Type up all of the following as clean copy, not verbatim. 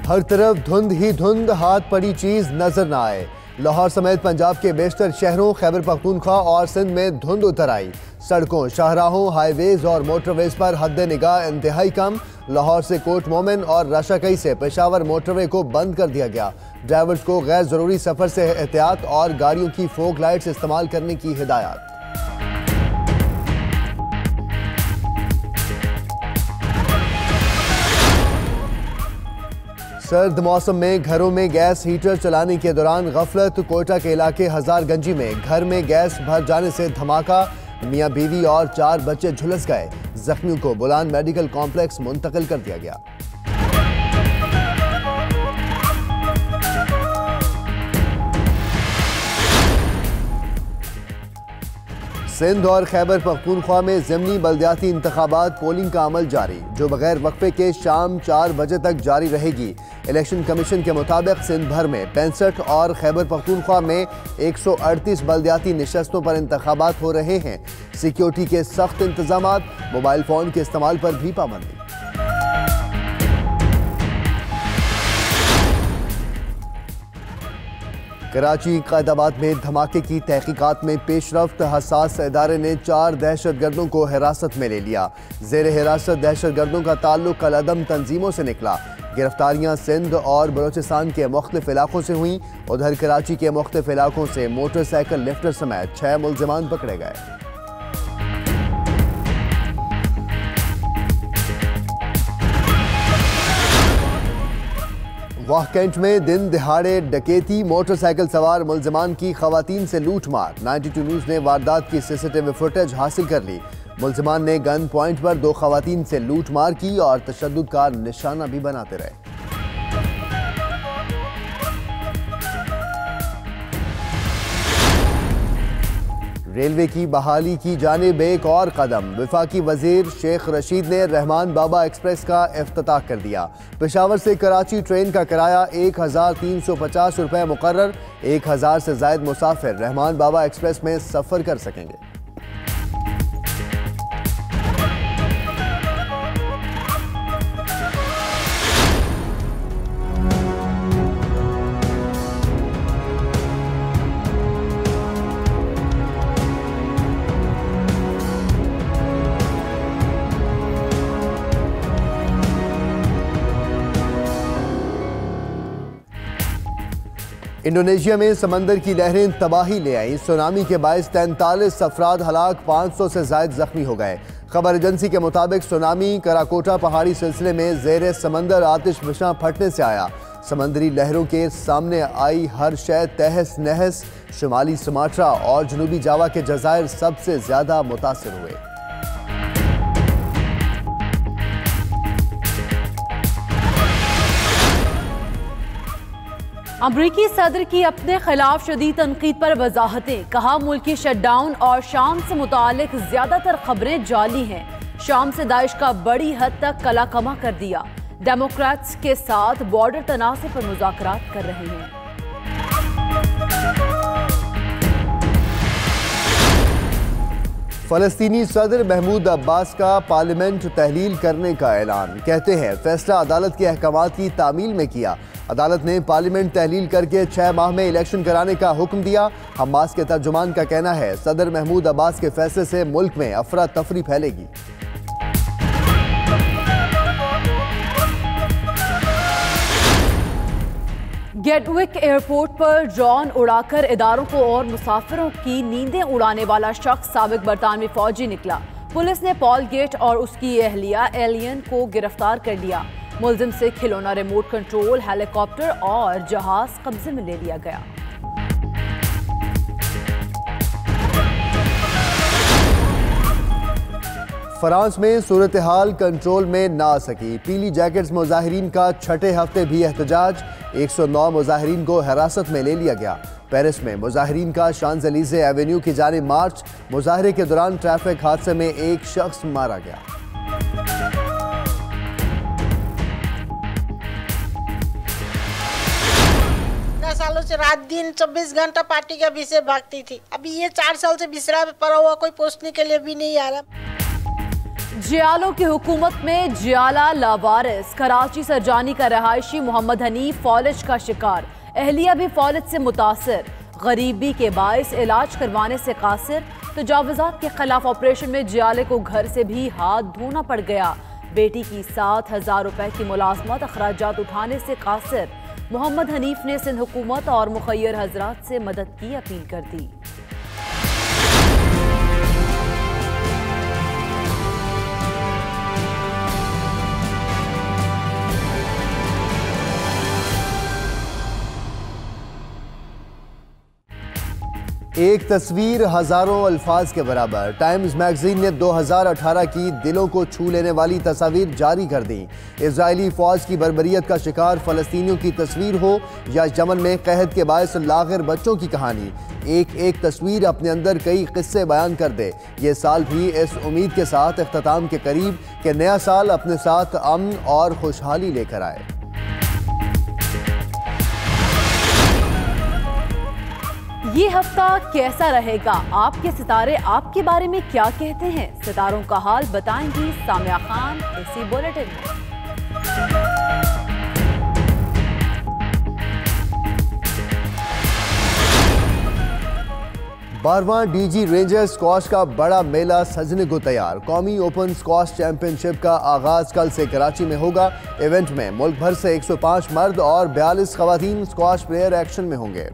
हर तरफ धुंध ही धुंध, हाथ पड़ी चीज नजर न आए। लाहौर समेत पंजाब के बेशतर शहरों खैबर पख्तूनख्वा और सिंध में धुंध उतर आई। सड़कों, शाहराहों, हाईवेज और मोटरवेज पर हद निगाह इंतहाई कम। लाहौर से कोट मोमिन और रशाकई से पेशावर मोटरवे को बंद कर दिया गया। ड्राइवर्स को गैर जरूरी सफर से एहतियात और गाड़ियों की फोग लाइट्स इस्तेमाल करने की हिदायत। सर्द मौसम में घरों में गैस हीटर चलाने के दौरान गफलत। कोयटा के इलाके हजारगंजी में घर में गैस भर जाने से धमाका। मियां बीवी और 4 बच्चे झुलस गए। जख्मियों को बुलान मेडिकल कॉम्प्लेक्स मुंतकिल कर दिया गया। सिंध और खैबर पख्तूनख्वा में ज़िमनी बल्दियाती इंतखाबात पोलिंग का अमल जारी, जो बगैर वक्फे के शाम 4 बजे तक जारी रहेगी। इलेक्शन कमीशन के मुताबिक सिंध भर में 65 और खैबर पख्तूनख्वा में 138 बल्दियाती निशस्तों पर इंतखाबात हो रहे हैं। सिक्योरिटी के सख्त इंतजामात, मोबाइल फोन के इस्तेमाल पर भी पाबंदी। कराची कायदाबाद में धमाके की तहकीकात में पेशरफ्त। हसास इदारे ने 4 दहशतगर्दों को हिरासत में ले लिया। जेर हिरासत दहशतगर्दों का ताल्लुक कलअदम तंजीमों से निकला। गिरफ्तारियां सिंध और बलोचिस्तान के मुख्तलिफ इलाकों से हुई। उधर कराची के मुख्तलिफ इलाकों से मोटरसाइकिल लिफ्टर समेत 6 मुल्जिमान पकड़े गए। वाह कैंट में दिन दिहाड़े डकैती, मोटरसाइकिल सवार मुल्जिमान की खवातीन से लूट मार। 92 न्यूज़ ने वारदात की सीसीटीवी फुटेज हासिल कर ली। मुल्जिमान ने गन पॉइंट पर 2 खवातीन से लूट मार की और तशद्दुद का निशाना भी बनाते रहे। रेलवे की बहाली की जानिब एक और कदम। वफाकी वजीर शेख रशीद ने रहमान बाबा एक्सप्रेस का इफ्तिताह कर दिया। पेशावर से कराची ट्रेन का किराया 1350 रुपये मुकर्रर। 1000 से जायद मुसाफिर रहमान बाबा एक्सप्रेस में सफर कर सकेंगे। इंडोनेशिया में समंदर की लहरें तबाही ले आईं। सुनामी के बायस 43 अफराद हलाक, 500 से जायद जख्मी हो गए। खबर एजेंसी के मुताबिक सुनामी कराकोटा पहाड़ी सिलसिले में जेर समंदर आतिशफशां फटने से आया। समंदरी लहरों के सामने आई हर शय तहस नहस। शुमाली सुमात्रा और जनूबी जावा के जजायर सबसे ज्यादा मुतासिर हुए। अमरीकी सदर की अपने खिलाफ शदीद तनकीद पर वजाहतें। कहा मुल्की शटडाउन और शाम से मुतालिक ज्यादातर खबरें जाली हैं। शाम से दाइश का बड़ी हद तक कलाकमा कर दिया। डेमोक्रेट्स के साथ बॉर्डर तनाज़े पर मुज़ाकरात कर रहे हैं। फलस्तीनी सदर महमूद अब्बास का पार्लियामेंट तहलील करने का ऐलान। कहते हैं फैसला अदालत के अहकामात की तामील में किया। अदालत ने पार्लियामेंट तहलील करके 6 माह में इलेक्शन कराने का हुक्म दिया। हमास के तर्जुमान का कहना है सदर महमूद अब्बास के फैसले से मुल्क में अफरा तफरी फैलेगी। गेटविक एयरपोर्ट पर ड्रोन उड़ाकर इदारों को और मुसाफिरों की नींदें उड़ाने वाला शख्स साबिक बरतानवी फौजी निकला। पुलिस ने पॉल गेट और उसकी अहलिया एलियन को गिरफ्तार कर लिया। मुल्जिम से खिलौना, रिमोट कंट्रोल, हेलीकॉप्टर और जहाज कब्जे में ले लिया गया। फ्रांस में सूरत हाल कंट्रोल में ना आ सकी। पीली जैकेट्स मुजाहिरीन का 6ठे हफ्ते भी एहतजाज। 109 मुजाहिरीन को हिरासत में ले लिया गया। पेरिस में मुजाहिरीन का शांज़ेलीज़े एवेन्यू की जानिब मार्च। मुजाहरे के दौरान ट्रैफिक हादसे में एक शख्स मारा गया। सालों से रात दिन 24 घंटा पार्टी के पीछे भागती थी। अभी ये 4 साल से बिस्तरा पे पड़ा हुआ, कोई पूछने के लिए भी नहीं आ रहा। जियालों की हुकूमत में जियाला लावारिस। कराची सरजानी का रहायशी मोहम्मद हनीफ फौलज का शिकार, अहलिया भी फौलज से मुतासर। गरीबी के बायस इलाज करवाने से कासिर। तजावुजात के खिलाफ ऑपरेशन में जियाले को घर से भी हाथ धोना पड़ गया। बेटी की 7,000 रुपए की मुलाजमत अखराजात उठाने से कासिर। मोहम्मद हनीफ ने सिंध हुकूमत और मुखय्यर हजरात से मदद की अपील कर दी। एक तस्वीर हजारों अल्फाज के बराबर। टाइम्स मैगजीन ने 2018 की दिलों को छू लेने वाली तस्वीर जारी कर दी। इजरायली फौज की बर्बरियत का शिकार फलस्तीनियों की तस्वीर हो या यमन में कहत के बायस लागिर बच्चों की कहानी, एक एक तस्वीर अपने अंदर कई किस्से बयान कर दे। ये साल भी इस उम्मीद के साथ इख्तिताम के करीब कि नया साल अपने साथ अमन और खुशहाली लेकर आए। ये हफ्ता कैसा रहेगा? आपके सितारे आपके बारे में क्या कहते हैं? सितारों का हाल बताएंगी सामिया खान इसी बुलेटिन में। 12वां डीजी रेंजर स्क्वाश का बड़ा मेला सजने को तैयार। कौमी ओपन स्क्वाश चैंपियनशिप का आगाज कल से कराची में होगा। इवेंट में मुल्क भर से 105 मर्द और 42 खवातीन स्क्वाश प्लेयर एक्शन में होंगे।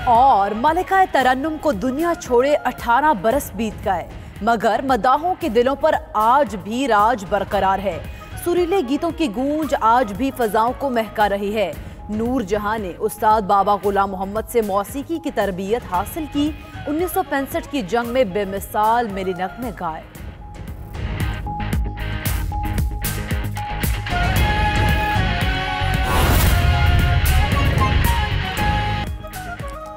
और मलिका तरन्नुम को दुनिया छोड़े 18 बरस बीत गए, मगर मदाहों के दिलों पर आज भी राज बरकरार है। सुरीले गीतों की गूंज आज भी फजाओं को महका रही है। नूर जहां ने उस्ताद बाबा गुलाम मोहम्मद से मौसीकी की तरबियत हासिल की। 1965 की जंग में बेमिसाल मेरे नगमे गाए।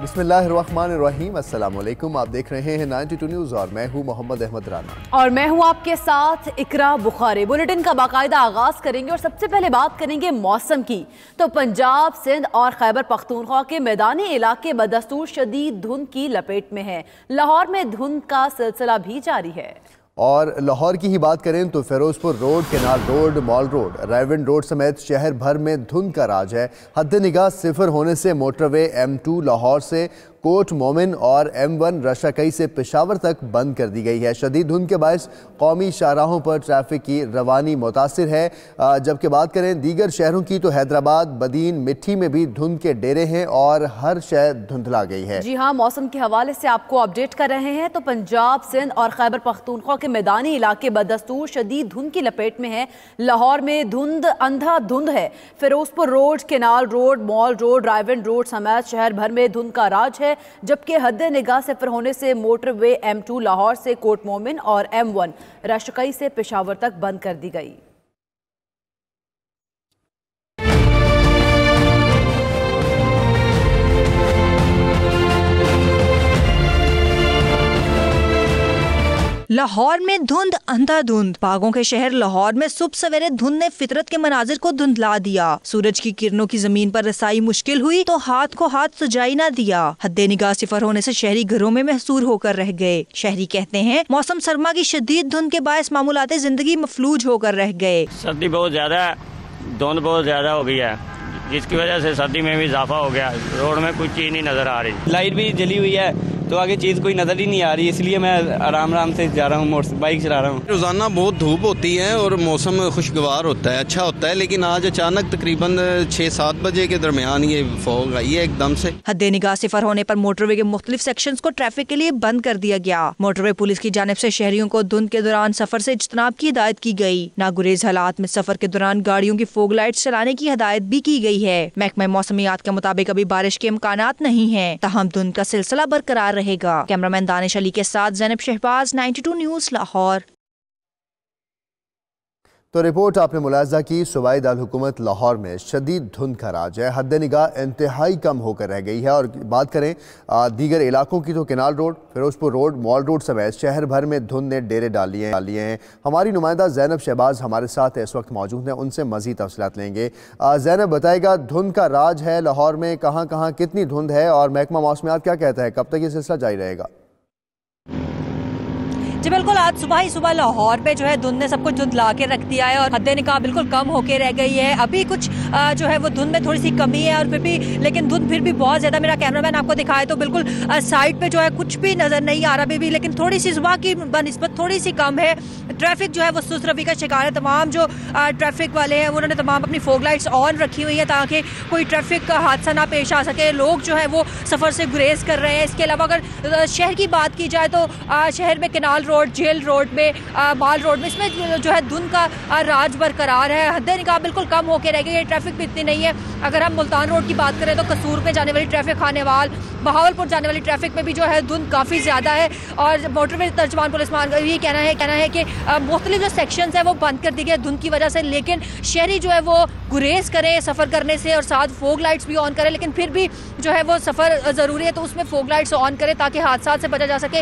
बिस्मिल्लाहिर्रहमानिर्रहीम। अस्सलाम वालेकुम। आप देख रहे हैं 92 न्यूज़ और मैं हूं मोहम्मद अहमद राना और मैं हूं आपके साथ इकरा बुखारी। बुलेटिन का बाकायदा आगाज करेंगे और सबसे पहले बात करेंगे मौसम की। तो पंजाब, सिंध और खैबर पख्तूनख्वा के मैदानी इलाके बदस्तूर शदीद धुंध की लपेट में है। लाहौर में धुंध का सिलसिला भी जारी है। और लाहौर की ही बात करें तो Ferozepur road, canal road, mall road, Raiwind road समेत शहर भर में धुंध का राज है। हद निगाह सिफर होने से मोटरवे M2 लाहौर से कोट मोमिन और M1 रशाकई से पेशावर तक बंद कर दी गई है। शदीद धुंध के बायस कौमी शाहराहों पर ट्रैफिक की रवानी मुतासिर है। जबकि बात करें दीगर शहरों की तो हैदराबाद, बदीन, मिट्टी में भी धुंध के डेरे हैं और हर शहर धुंधला गई है। जी हाँ, मौसम के हवाले से आपको अपडेट कर रहे हैं। तो पंजाब, सिंध और खैबर पख्तूनख्वा के मैदानी इलाके बदस्तूर शदीद धुंध की लपेट में है। लाहौर में धुंध अंधाधुंध है। Ferozepur road, canal road, mall road, Raiwind road समेत शहर भर में धुंध का राज है। जबकि हद निगाह सिफर होने से मोटरवे M2 लाहौर से कोट मोमिन और M1 रशकई से पेशावर तक बंद कर दी गई। लाहौर में धुंध अंधाधुंध। बागों के शहर लाहौर में सुबह सवेरे धुंध ने फितरत के मनाजिर को धुंधला दिया। सूरज की किरणों की जमीन पर रसाई मुश्किल हुई तो हाथ को हाथ सजाई ना दिया। हद निगाह सिफर होने से शहरी घरों में महसूर होकर रह गए। शहरी कहते हैं मौसम सरमा की शदीद धुंध के बायस मामूलाते जिंदगी मफलूज होकर रह गए। सर्दी बहुत ज्यादा, धुंध बहुत ज्यादा हो गई है, जिसकी वजह से सर्दी में भी इजाफा हो गया। रोड में कुछ चीज नहीं नजर आ रही, लाइट भी जली हुई है तो आगे चीज कोई नजर ही नहीं आ रही, इसलिए मैं आराम आराम से जा रहा हूँ, बाइक चला रहा हूँ। रोजाना बहुत धूप होती है और मौसम खुशगवार होता है, अच्छा होता है, लेकिन आज अचानक तकरीबन 6-7 बजे के दरमियान ये फॉग आई है एकदम से। हद निगाह सिफर होने पर मोटरवे के मुख्तलिफ सेक्शंस को ट्रैफिक के लिए बंद कर दिया गया। मोटरवे पुलिस की जानिब से शहरियों को धुंध के दौरान सफर से इज्तनाब की हिदायत की गई। नागुरेज हालात में सफर के दौरान गाड़ियों की फोग लाइट्स चलाने की हिदायत भी की गई है। महकमा मौसमियात के मुताबिक अभी बारिश के इम्कानात नहीं है, ताहम धुंध का सिलसिला बरकरार रहेगा। कैमरामैन दानिश अली के साथ ज़ैनब शहबाज, 92 न्यूज़ लाहौर। तो रिपोर्ट आपने मुलाजा की। सूबाई दारकूमत लाहौर में शदीद धुंध का राज है, हद निगाह इंतहाई कम होकर रह गई है। और बात करें दीगर इलाकों की तो canal road, Ferozepur road, mall road समेत शहर भर में धुंध ने डेरे डाल लिए हैं। हमारी नुमाइंदा जैनब शहबाज हमारे साथ इस वक्त मौजूद हैं, उनसे मजीद तफसीलात लेंगे। जैनब बताएगा, धुंध का राज है लाहौर में, कहाँ कहाँ कितनी धुंध है और महकमा मौसमियात क्या कहता है, कब तक ये सिलसिला जारी रहेगा? जी बिल्कुल, आज सुबह ही सुबह लाहौर पे जो है धुंध ने सब कुछ धुंधला के रख दिया है और हद निगाह बिल्कुल कम होके रह गई है। अभी कुछ जो है वो धुंध में थोड़ी सी कमी है और फिर भी लेकिन धुंध फिर भी बहुत ज्यादा, मेरा कैमरामैन आपको दिखाए तो बिल्कुल साइड पे जो है कुछ भी नजर नहीं आ रहा अभी भी, लेकिन थोड़ी सी सुबह की बनिस्बत थोड़ी सी कम है। ट्रैफिक जो है वो सुस्त रवि का शिकार है। तमाम जो ट्रैफिक वाले हैं उन्होंने तमाम अपनी फोग लाइट्स ऑन रखी हुई है ताकि कोई ट्रैफिक का हादसा ना पेश आ सके। लोग जो है वो सफर से गुरेज कर रहे हैं। इसके अलावा अगर शहर की बात की जाए तो शहर में केनाल रोड, जेल रोड में, माल रोड में, इसमें जो है धुंध का राज बरकरार है। हद निगाह बिल्कुल कम होकर रह गई है, ट्रैफिक भी इतनी नहीं है। अगर हम मुल्तान रोड की बात करें तो कसूर पे जाने वाली ट्रैफिक, खानेवाल, बहावलपुर जाने वाली ट्रैफिक में भी जो है धुंध काफ़ी ज़्यादा है। और मोटरवे तर्जमान पुलिस मान का ये कहना है कि मुख्तलिफ जो सेक्शंस है वो बंद कर दी गए धुंध की वजह से, लेकिन शहरी जो है वो गुरेज करें सफ़र करने से और साथ फोग लाइट्स भी ऑन करें, लेकिन फिर भी जो है वो सफ़र ज़रूरी है तो उसमें फोग लाइट्स ऑन करें ताकि हादसा से बचा जा सके।